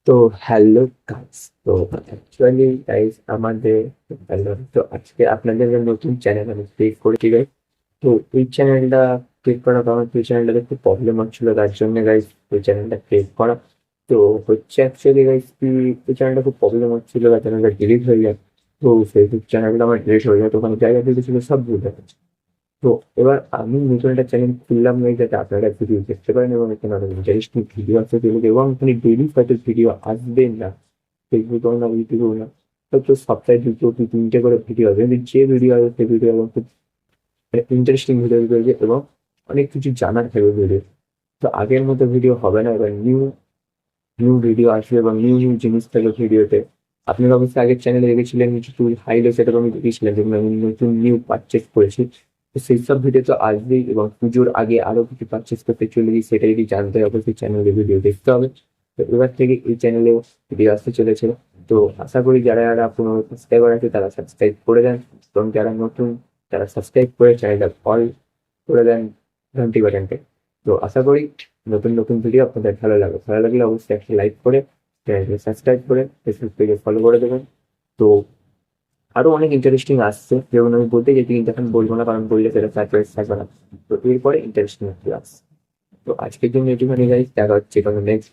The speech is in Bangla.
তো হ্যালো গাইস। তো অ্যাকচুয়ালি গাইস আমাদের হ্যালো, তো আজকে আপনাদের একটা নতুন চ্যানেল আমি ক্রিয়েট করেছি গাইস। তো এই চ্যানেলটা ক্রিয়েট করার কারণ ওই চ্যানেলটাতে একটু প্রবলেম হচ্ছিল, তার জন্য গাইস ওই চ্যানেলটা ক্রিয়েট করা। তো হচ্ছে অ্যাকচুয়ালি গাইস কি, ওই চ্যানেলটা খুব প্রবলেম হচ্ছিল, তার চ্যানেলটা ডিলিট হয়ে যায়। তো ফেসবুক চ্যানেলটা আমার ডিলিট হয়ে যায়, তো ওখানে জায়গা থেকে ছিল সব ভুলে গেছে। তো এবার আমি নতুন একটা চ্যানেল খুললাম এই, যাতে আপনারা ভিডিও দেখতে পারেন এবং এখানে অনেক ইন্টারেস্টিং ভিডিও আছে যেগুলো, এবং এখানে ডেইলি হয়তো ভিডিও আসবে না, ফেসবুকে না, ইউটিউবেও না, হয়তো সপ্তাহে দুটো কি তিনটে করে ভিডিও আসবে, কিন্তু যে ভিডিও আসবে সেই ভিডিও এবং খুব ইন্টারেস্টিং ভিডিও রয়েছে এবং অনেক কিছু জানার থাকবে ভিডিও। তো আগের মতো ভিডিও হবে না, এবার নিউ নিউ ভিডিও আসবে এবং নিউ নিউ জিনিস থাকবে ভিডিওতে। আপনারা অবশ্যই আগের চ্যানেলে দেখেছিলেন কিছু টুল হাইলো, সেটা আমি দেখিয়েছিলাম যেগুলো আমি নতুন নিউ পারচেস করেছি। তো সেই সব ভিডিও তো আসবেই, এবং পুজোর আগে আরো কিছু পারচেস করতে চলেছি, সেটা যদি জানতে হবে অবশ্যই চ্যানেলে ভিডিও দেখতে হবে। তো এবার থেকে এই চ্যানেলেও ভিডিও আসতে চলেছে। তো আশা করি যারা যারা পুরো সাবস্ক্রাইবার আছে তারা সাবস্ক্রাইব করে দেন, এবং যারা নতুন তারা সাবস্ক্রাইব করে চ্যানেলটা অল করে দেন ঘন্টি বাটনটা। তো আশা করি নতুন নতুন ভিডিও আপনাদের ভালো লাগবে। ভালো লাগলে অবশ্যই একটা লাইক করে চ্যানেলকে সাবস্ক্রাইব করে ফেসবুক পেজে ফলো করে দেবেন। তো আরো অনেক ইন্টারেস্টিং আসছে, যেমন আমি বলতে চাইছি কিন্তু এখন বলবো না, কারণ বললে সেটা সারপ্রাইজ থাকবে না। তো এরপরে ইন্টারেস্টিং আসছে। তো আজকের জন্য এটুখানি গাইস, দেখা হচ্ছে কোনো নেক্সট